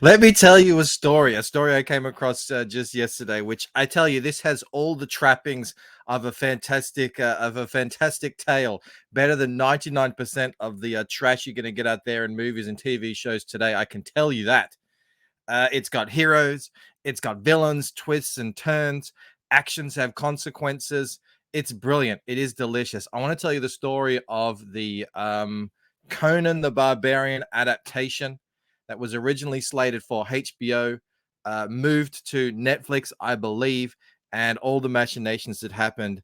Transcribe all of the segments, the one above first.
Let me tell you a story I came across just yesterday, which I tell you, this has all the trappings of a fantastic tale, better than 99% of the trash you're going to get out there in movies and TV shows today. I can tell you that. It's got heroes, it's got villains, twists and turns, actions have consequences. It's brilliant. It is delicious. I want to tell you the story of the Conan the Barbarian adaptation that was originally slated for HBO, moved to Netflix, I believe, and all the machinations that happened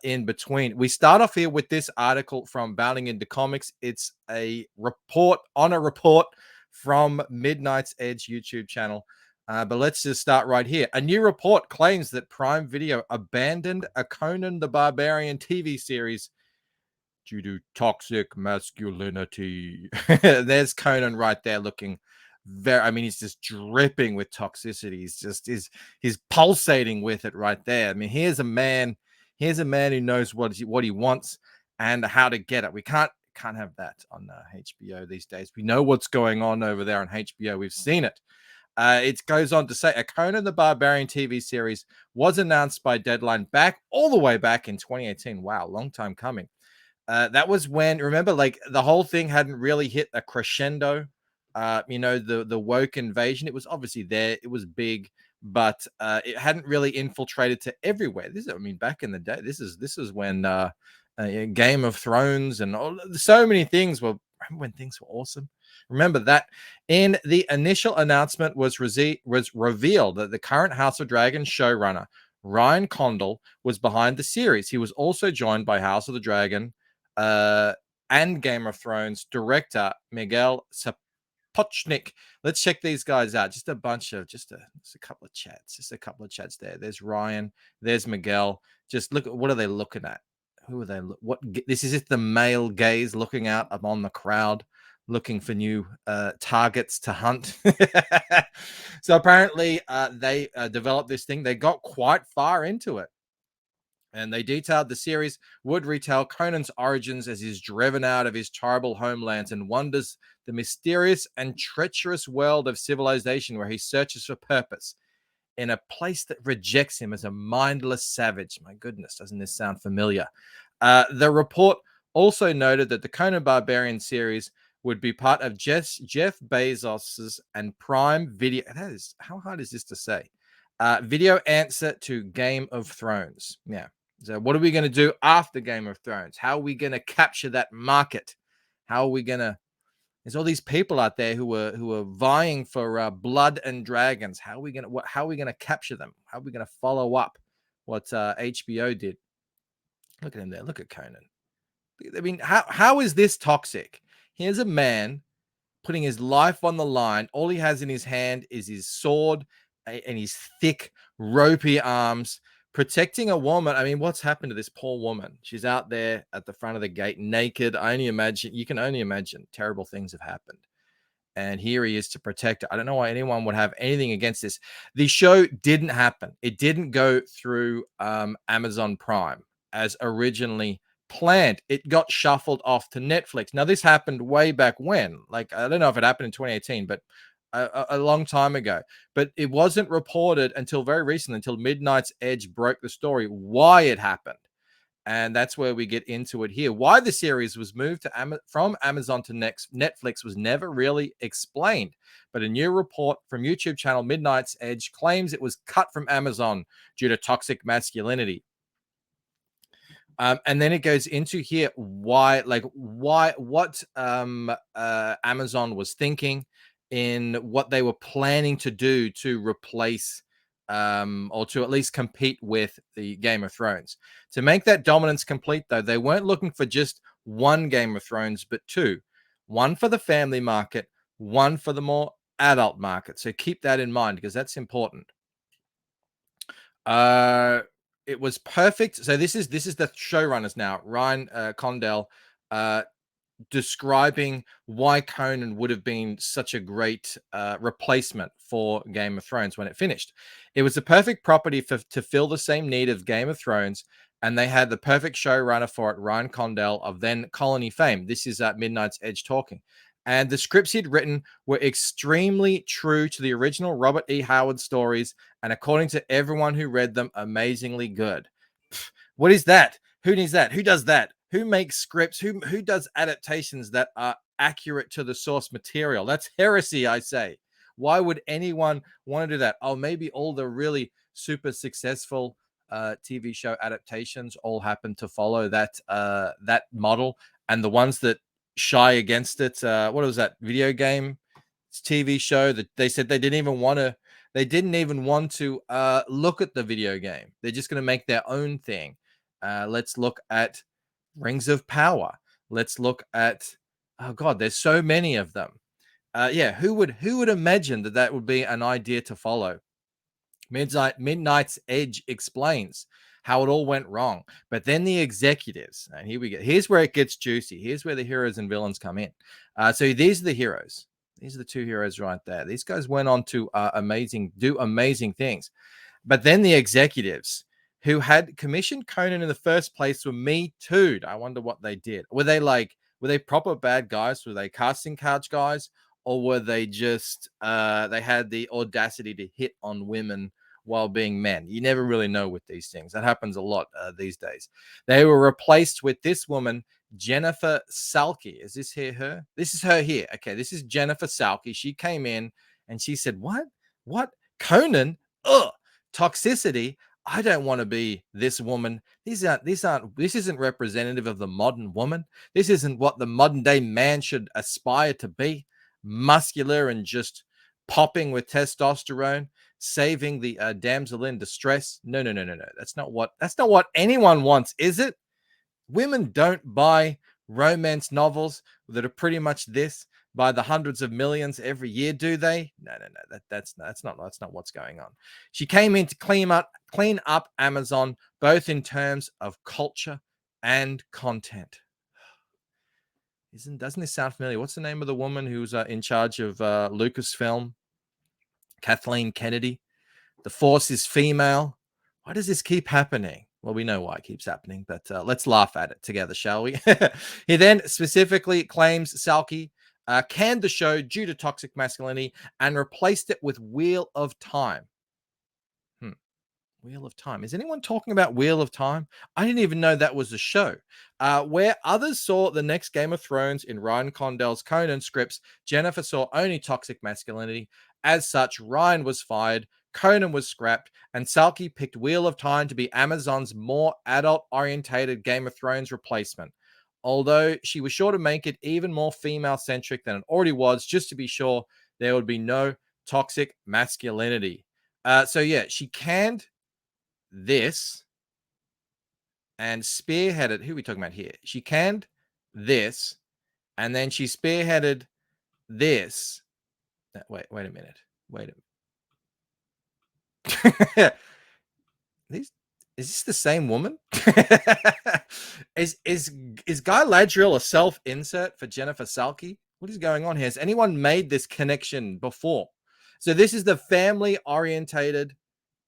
in between. We start off here with this article from Bounding into Comics. It's a report on a report from Midnight's Edge YouTube channel. But let's just start right here. A new report claims that Prime Video abandoned a Conan the Barbarian TV series due to toxic masculinity. There's Conan right there looking very, I mean, he's just dripping with toxicity. He's pulsating with it right there. I mean, here's a man who knows what he wants and how to get it. We can't have that on HBO these days. We know what's going on over there on HBO. We've seen it. It goes on to say a Conan the Barbarian TV series was announced by Deadline all the way back in 2018. Wow, long time coming. That was when, remember, like the whole thing hadn't really hit a crescendo. The woke invasion. It was obviously there. It was big, but it hadn't really infiltrated to everywhere. Back in the day, this is when Game of Thrones and so many things were. Remember when things were awesome? Remember that. In the initial announcement was revealed that the current House of Dragons showrunner Ryan Condal was behind the series. He was also joined by House of the Dragon and Game of Thrones director Miguel Sapochnik. Let's check these guys out. Just a couple of chats there. There's Ryan, there's Miguel. Just look at, what are they looking at? Who are they? This is it, the male gaze looking out upon the crowd, looking for new targets to hunt. So apparently they developed this thing. They got quite far into it. And they detailed the series would retell Conan's origins as he's driven out of his tribal homelands and wanders the mysterious and treacherous world of civilization where he searches for purpose in a place that rejects him as a mindless savage. My goodness, doesn't this sound familiar? The report also noted that the Conan Barbarian series would be part of Jeff Bezos's and Prime Video. How hard is this to say? Video answer to Game of Thrones. Yeah. So what are we going to do after Game of Thrones? How are we going to capture that market? How are we going to... There's all these people out there who are vying for blood and dragons. How are we going to capture them? How are we going to follow up what HBO did? Look at him there. Look at Conan. I mean, how is this toxic? Here's a man putting his life on the line. All he has in his hand is his sword and his thick, ropey arms, protecting a woman. I mean, what's happened to this poor woman? She's out there at the front of the gate, naked. You can only imagine terrible things have happened. And here he is to protect her. I don't know why anyone would have anything against this. The show didn't happen. It didn't go through Amazon Prime as originally planned. It got shuffled off to Netflix. Now, this happened way back when. Like, I don't know if it happened in 2018, but a long time ago. But it wasn't reported until very recently, until Midnight's Edge broke the story, why it happened. And that's where we get into it here. Why the series was moved to from Amazon to Netflix was never really explained. But a new report from YouTube channel Midnight's Edge claims it was cut from Amazon due to toxic masculinity. And then it goes into here what Amazon was thinking in what they were planning to do to replace or to at least compete with the Game of Thrones. To make that dominance complete, though, they weren't looking for just one Game of Thrones, but two. One for the family market, one for the more adult market. So keep that in mind because that's important. It was perfect. So this is the showrunners now. Ryan Condal describing why Conan would have been such a great replacement for Game of Thrones when it finished. It was the perfect property to fill the same need of Game of Thrones, and they had the perfect showrunner for it, Ryan Condell of then Colony fame. This is Midnight's Edge talking. And the scripts he'd written were extremely true to the original Robert E. Howard stories, and according to everyone who read them, amazingly good. Pfft, what is that? Who needs that? Who does that? Who makes scripts? Who does adaptations that are accurate to the source material? That's heresy, I say. Why would anyone want to do that? Oh, maybe all the really super successful TV show adaptations all happen to follow that model, and the ones that shy against it, what was that video game TV show that they said they didn't even want to look at the video game. They're just going to make their own thing. Let's look at Rings of Power. Let's look at, oh god, there's so many of them. Yeah, who would imagine that would be an idea to follow? Midnight's Edge explains how it all went wrong, but then the executives, and here we go. Here's where it gets juicy. Here's where the heroes and villains come in. So these are the heroes. These are the two heroes right there. These guys went on to do amazing things. But then the executives who had commissioned Conan in the first place were Me Too'd. I wonder what they did. Were they proper bad guys? Were they casting couch guys? Or were they just they had the audacity to hit on women while being men? You never really know with these things. That happens a lot these days. They were replaced with this woman, Jennifer Salke. Is this here her? This is her here. Okay, this is Jennifer Salke. She came in and she said, What? Conan? Ugh, toxicity. I don't want to be this woman. This isn't representative of the modern woman. This isn't what the modern day man should aspire to be. Muscular and just popping with testosterone, saving the damsel in distress. No. That's not what anyone wants, is it? Women don't buy romance novels that are pretty much this by the hundreds of millions every year, do they? No. That's not what's going on. She came in to clean up Amazon, both in terms of culture and content. Doesn't this sound familiar? What's the name of the woman who's in charge of Lucasfilm? Kathleen Kennedy. The Force is female. Why does this keep happening? Well, we know why it keeps happening, but let's laugh at it together, shall we? He then specifically claims Salke canned the show due to toxic masculinity and replaced it with Wheel of Time. Wheel of Time. Is anyone talking about Wheel of Time? I didn't even know that was a show. Where others saw the next Game of Thrones in Ryan Condell's Conan scripts, Jennifer saw only toxic masculinity. As such, Ryan was fired, Conan was scrapped, and Salke picked Wheel of Time to be Amazon's more adult-orientated Game of Thrones replacement. Although she was sure to make it even more female-centric than it already was, just to be sure there would be no toxic masculinity. So yeah, she canned this and spearheaded, who are we talking about here? She canned this and then she spearheaded this. Wait a minute. Is this the same woman? is Guy Ladriel a self-insert for Jennifer Salke? What is going on here? Has anyone made this connection before? So this is the family-orientated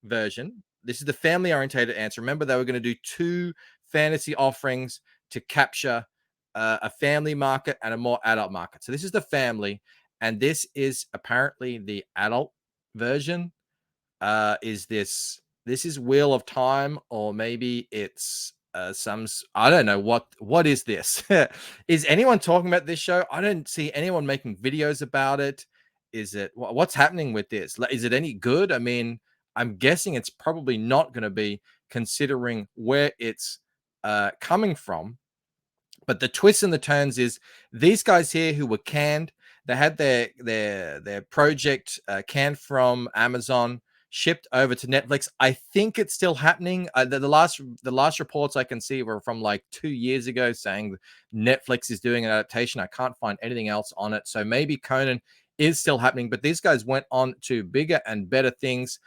version. This is the family-orientated answer. Remember, they were going to do 2 fantasy offerings to capture a family market and a more adult market. So this is the family, and this is apparently the adult version. This is Wheel of Time, or maybe it's I don't know what is this. Is anyone talking about this show? I don't see anyone making videos about it. Is it what's happening with this? Is it any good? I mean, I'm guessing it's probably not going to be, considering where it's coming from. But the twists and the turns is these guys here who were canned, they had their project canned from Amazon, shipped over to Netflix. I think it's still happening. The last reports I can see were from like 2 years ago, saying Netflix is doing an adaptation. I can't find anything else on it. So maybe Conan is still happening, but these guys went on to bigger and better things.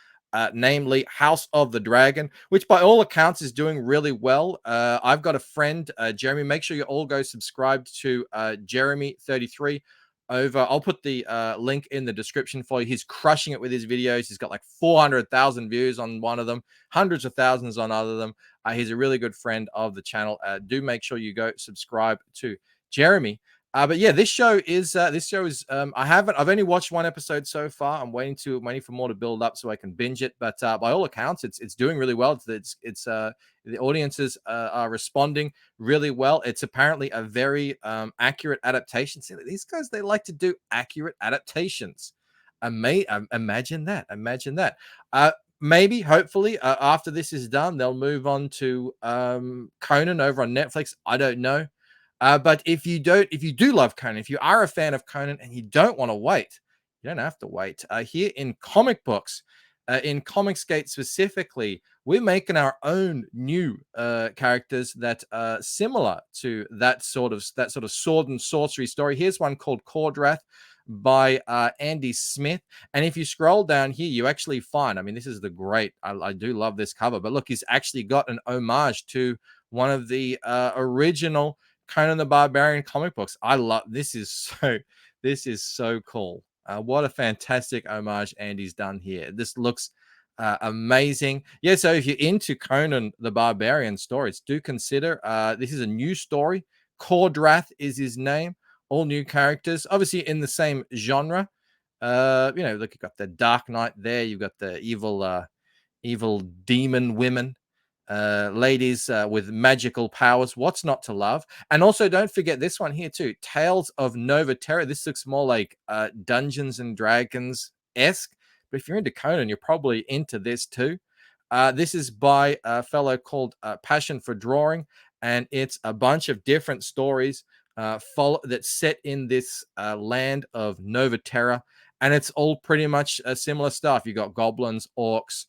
namely House of the Dragon, which by all accounts is doing really well. I've got a friend, Jeremy. Make sure you all go subscribe to Jeremy33 over. I'll put the link in the description for you. He's crushing it with his videos. He's got like 400,000 views on one of them, hundreds of thousands on other of them. He's a really good friend of the channel. Do make sure you go subscribe to Jeremy. But yeah, this show is I've only watched one episode so far. I'm waiting for more to build up so I can binge it. But by all accounts, it's doing really well. It's the audiences are responding really well. It's apparently a very accurate adaptation. See, these guys, they like to do accurate adaptations. Imagine that. Imagine that. Maybe, hopefully, after this is done, they'll move on to Conan over on Netflix. I don't know. But if you do love Conan, if you are a fan of Conan and you don't want to wait, you don't have to wait. Here in comic books, in Comicsgate specifically, we're making our own new characters that are similar to that sort of sword and sorcery story. Here's one called Cordrath by Andy Smith. And if you scroll down here, you actually find, I mean, this is the great, I do love this cover, but look, he's actually got an homage to one of the original Conan the Barbarian comic books. I love this. Is so cool. What a fantastic homage Andy's done here. This looks amazing. Yeah, so if you're into Conan the Barbarian stories, do consider this is a new story. Cordrath is his name. All new characters, obviously in the same genre. Look, you've got the Dark Knight there. You've got the evil demon women. Ladies with magical powers. What's not to love? And also, don't forget this one here too, Tales of Nova Terra. This looks more like Dungeons and Dragons-esque, but if you're into Conan, you're probably into this too. This is by a fellow called Passion for Drawing, and it's a bunch of different stories that's set in this land of Nova Terra, and it's all pretty much similar stuff. You got goblins, orcs,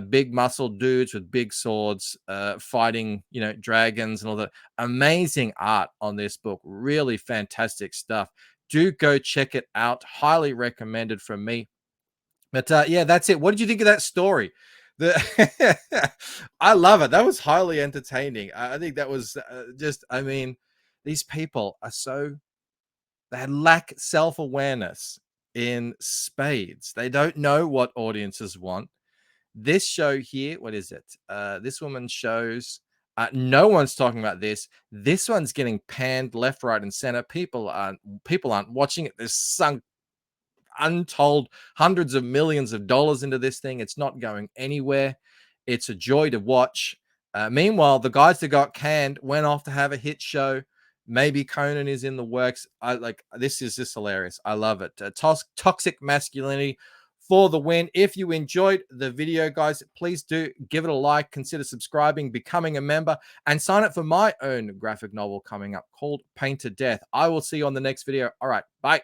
big muscle dudes with big swords fighting, dragons and all that. Amazing art on this book. Really fantastic stuff. Do go check it out. Highly recommended from me. But yeah, that's it. What did you think of that story? I love it. That was highly entertaining. I think that was these people are they lack self-awareness in spades. They don't know what audiences want. This show here, what is it? This woman shows, no one's talking about this. This one's getting panned left, right, and center. People aren't watching it. There's sunk untold hundreds of millions of dollars into this thing. It's not going anywhere. It's a joy to watch. Meanwhile, the guys that got canned went off to have a hit show. Maybe Conan is in the works. This is just hilarious. I love it. Toxic Masculinity for the win. If you enjoyed the video, guys, please do give it a like, consider subscribing, becoming a member, and sign up for my own graphic novel coming up called Paint to Death. I will see you on the next video. All right, bye.